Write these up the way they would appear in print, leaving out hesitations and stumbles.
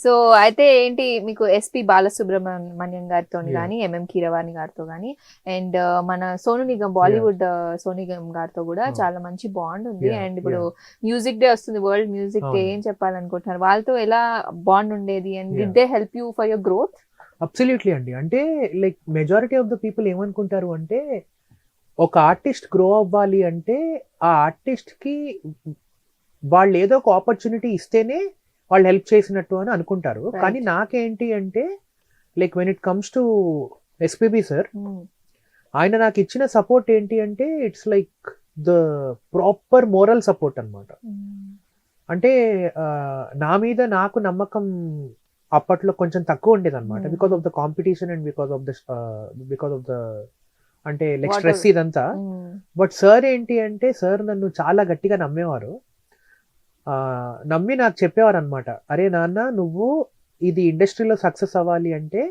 So అయితే ఏంటి మీకు ఎస్పి బాలసుబ్రహ్మణ్యం గారితో కానీ ఎంఎం కీరవాణి గారితో కానీ అండ్ మన సోను నిగమ్ బాలీవుడ్ సోను నిగమ్ గారితో కూడా చాలా మంచి బాండ్ ఉంది. అండ్ ఇప్పుడు మ్యూజిక్ డే వస్తుంది, వరల్డ్ మ్యూజిక్ డే, ఏం చెప్పాలనుకుంటున్నారు? వాళ్ళతో ఎలా బాండ్ ఉండేది and did they help you for your growth? Absolutely అండి. అంటే like majority of the people ఏమనుకుంటారు అంటే ఒక ఆర్టిస్ట్ గ్రో అవ్వాలి అంటే ఆ ఆర్టిస్ట్ కి వాళ్ళు ఏదో ఒక ఆపర్చునిటీ ఇస్తేనే వాళ్ళు హెల్ప్ చేసినట్టు అని అనుకుంటారు. కానీ నాకేంటి అంటే like when it comes to SPB sir, ఆయన నాకు ఇచ్చిన సపోర్ట్ ఏంటి అంటే it's like the proper moral support అనమాట. అంటే నా మీద నాకు నమ్మకం అప్పట్లో కొంచెం తక్కువ ఉండేది అనమాట, because of the competition and because of the అంటే లైక్ స్ట్రెస్ ఇదంతా. బట్ సార్ ఏంటి అంటే సార్ నన్ను చాలా గట్టిగా నమ్మేవారు. నమ్మి నాకు చెప్పేవారు అనమాట, అరే నాన్న నువ్వు ఇది ఇండస్ట్రీలో సక్సెస్ అవ్వాలి అంటే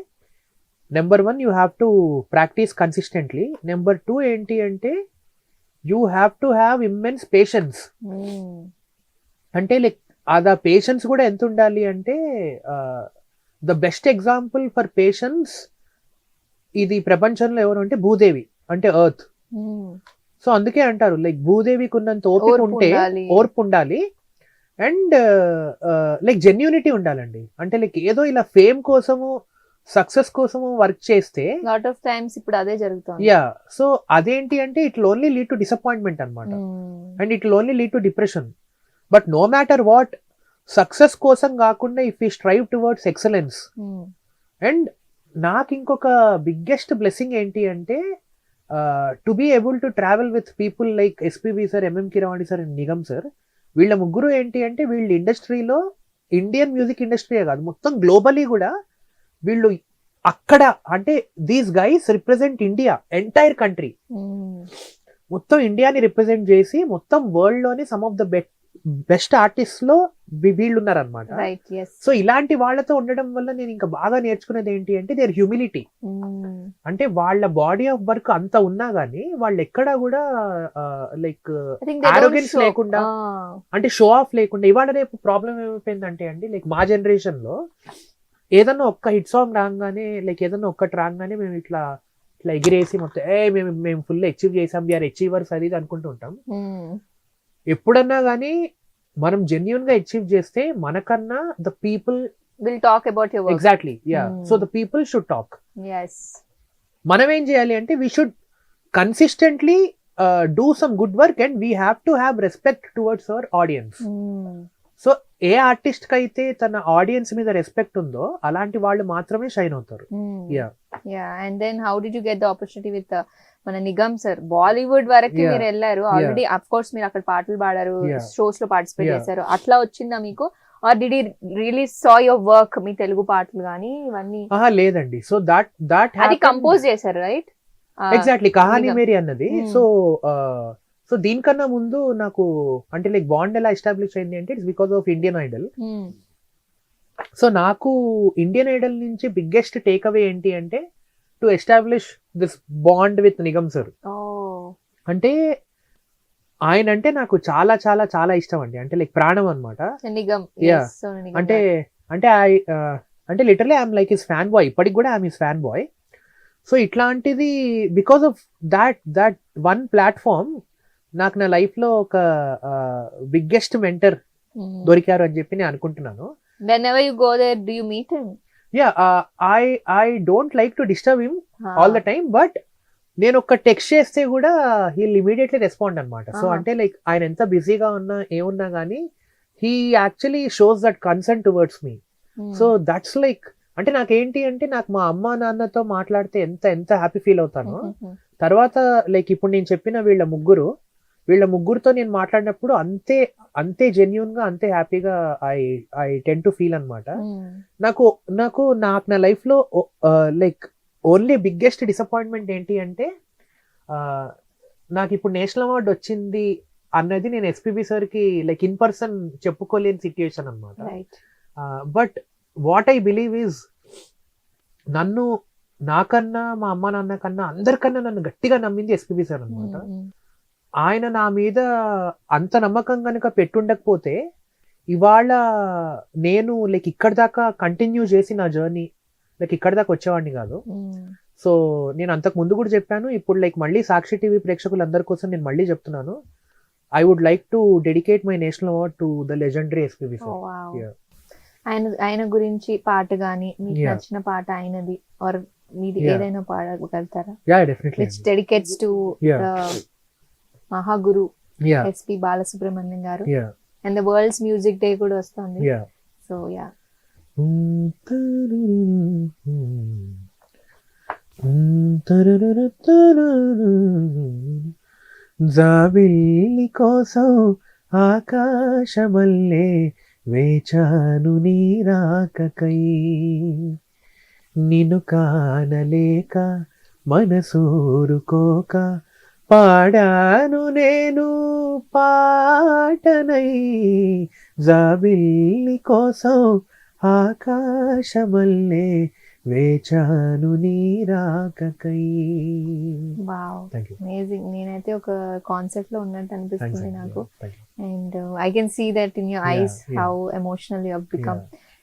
number 1 you have to practice consistently, number 2 ఏంటి అంటే you have to have immense patience. అంటే లైక్ ఆ పేషెన్స్ కూడా ఎంత ఉండాలి అంటే the best example for patience ఇది ప్రపంచంలో ఎవరు అంటే భూదేవి, అంటే ఎర్త్. సో అందుకే అంటారు లైక్ భూదేవికి ఉన్నంత ఓపిక ఉంటే ఓర్పు ఉండాలి అండ్ లైక్ జెన్యూనిటీ ఉండాలండి. అంటే లైక్ ఏదో ఇలా ఫేమ్ కోసము సక్సెస్ కోసము వర్క్ చేస్తే లాట్ ఆఫ్ టైమ్స్ ఇప్పుడు అదే జరుగుతుంది. యా, సో అదేంటి అంటే it will only lead to disappointment అనమాట and it will only lead to depression. But no matter what, success కోసం కాకుండా if you strive towards excellence. And నాకు ఇంకొక బిగ్గెస్ట్ బ్లెస్సింగ్ ఏంటి అంటే to be able to travel with people like SPB sir, MM Keeravani sir and Nigam sir. వీళ్ళ ముగ్గురు ఏంటి అంటే వీళ్ళ ఇండస్ట్రీలో ఇండియన్ మ్యూజిక్ ఇండస్ట్రీయే కాదు మొత్తం గ్లోబలీ కూడా వీళ్ళు అక్కడ అంటే these guys represent India, entire country మొత్తం ఇండియాని రిప్రజెంట్ చేసి మొత్తం వరల్డ్ లోని some of the best artist లో వీళ్ళు ఉన్నారనమాట. సో ఇలాంటి వాళ్ళతో ఉండడం వల్ల నేను ఇంకా బాగా నేర్చుకునేది ఏంటి అంటే దేర్ హ్యూమిలిటీ. అంటే వాళ్ళ బాడీ ఆఫ్ వర్క్ అంత ఉన్నా గానీ వాళ్ళు ఎక్కడా కూడా లైక్ ఆరోగెన్స్ లేకుండా అంటే షో ఆఫ్ లేకుండా. ఇవాళ రేపు ప్రాబ్లం ఏమైపోయిందంటే అండి లైక్ మా జనరేషన్ లో ఏదన్నా ఒక్క హిట్ సాంగ్ రాగానే లైక్ ఏదన్నా ఒక్కటి రాగానే మేము ఇట్లా ఎగిరేసి మొత్తం మేము ఫుల్ అచీవ్ చేసాం, వీఆర్ అచీవర్స్ అది అనుకుంటూ ఉంటాం. ఎప్పుడన్నా గానీ మనం జెన్యూన్ గా అచీవ్ చేస్తే మనకన్నా the people will talk about your work. Exactly, yeah. So the people should talk. మనం ఏం చేయాలి అంటే we should consistently do some good work and we have to have respect towards our audience. So A artist కి అయితే తన audience మీద respect ఉందో అలాంటి వాళ్ళు మాత్రమే షైన్ అవుతారు. And then how did you get the opportunity with మన నిగమ్ సార్? బాలీవుడ్ వరకు మీరు వెళ్ళారు ఆల్రెడీ, అఫ్ కోర్స్ మీరు అక్కడ పాటలు పాడారు, షోస్ లో పార్టిసిపేట్ చేశారు, అట్లా వచ్చిందా మీకు? Or did you really saw your work, మీ తెలుగు పాటలు గానీ ఇవన్నీ? లేదండి. సో దట్ అది కంపోజ్ చేశారు రైట్? ఎగ్జాక్ట్లీ, కహాని మేరీ అన్నది. సో దీనికన్నా ముందు నాకు అంటే లైక్ బాండ్ ఎలా ఎస్టాబ్లిష్ అయింది అంటే it's because of Indian Idol. So నాకు ఇండియన్ ఐడల్ నుంచి బిగ్గెస్ట్ టేక్ అవే ఏంటి అంటే to establish this bond with Nigam sir. అంటే ఆయన అంటే నాకు చాలా చాలా చాలా ఇష్టం అండి, అంటే లైక్ ప్రాణం అనమాట. అంటే అంటే అంటే literally I'm like his fan boy, ఇప్పటికి కూడా I'm his fan boy. So ఇట్లాంటిది because of that one platform నాకు నా లైఫ్ లో ఒక బిగ్గెస్ట్ మెంటర్ దొరికారు అని చెప్పి నేను అనుకుంటున్నాను. Whenever you go there, do you meet him? Yeah, I don't like to disturb him all the time, but నేను ఒక టెక్స్ట్ చేస్తే కూడా హీల్ ఇమీడియట్లీ రెస్పాండ్ అనమాట. సో అంటే లైక్ ఆయన ఎంత బిజీగా ఉన్నా ఏమున్నా కానీ he actually shows that concern towards me. So that's like అంటే నాకేంటి అంటే నాకు మా అమ్మ నాన్నతో మాట్లాడితే ఎంత హ్యాపీ ఫీల్ అవుతాను. తర్వాత లైక్ ఇప్పుడు నేను చెప్పిన వీళ్ళ ముగ్గురుతో నేను మాట్లాడినప్పుడు అంతే జెన్యూన్ గా అంతే హ్యాపీగా ఐ టెన్ టు ఫీల్ అనమాట. నాకు నా లైఫ్ లో లైక్ ఓన్లీ బిగ్గెస్ట్ డిసప్పాయింట్మెంట్ ఏంటి అంటే నాకు ఇప్పుడు నేషనల్ అవార్డు వచ్చింది అన్నది నేను ఎస్పీబీ సార్ కి లైక్ ఇన్ పర్సన్ చెప్పుకోలేని సిచ్యుయేషన్ అనమాట. But what I believe is నాకన్నా మా అమ్మ నాన్న కన్నా అందరికన్నా నన్ను గట్టిగా నమ్మింది ఎస్పీబీ సార్ అనమాట. ఆయన నా మీద అంత నమ్మకం కనుక పెట్టుండకపోతే ఇవాళ నేను లైక్ ఇక్కడ దాకా కంటిన్యూ చేసి నా జర్నీ లైక్ ఇక్కడ దాకా వచ్చేవాడిని కాదు. సో నేను అంతకు ముందు కూడా చెప్పాను, ఇప్పుడు లైక్ మళ్ళీ సాక్షి టీవీ ప్రేక్షకులందరి కోసం నేను మళ్ళీ చెప్తున్నాను, I would like to dedicate my national award to the legendary SPB sir. ఆయన గురించి పాట గానీ మీకు Yeah. నచ్చిన పాట ఆయనది ఆర్ మీది Yeah. ఏదైనా పాడగలుగుతారా? Yeah definitely. Which dedicates to Yeah. Mahaguru yeah SP Balasubrahmanyam garu. Yeah and the world's music day కూడా వస్తుంది. యా సో యా, జాబిల్లి కోసం ఆకాశమల్లే వేచాను నీ రాకకై, నిన్ను కానలేక మనసూరుకోక పాడాను నేను పాటనై, జాబిల్లి కోసం ఆకాశమల్లే వేచాను నీ రాకకై. Wow, thank you. అమేజింగ్. నేనైతే ఒక కాన్సెప్ట్ లో ఉన్నట్టు అనిపిస్తుంది నాకు. Thank you. And I can see that in your Yeah, eyes yeah. how emotional you have become. Yeah.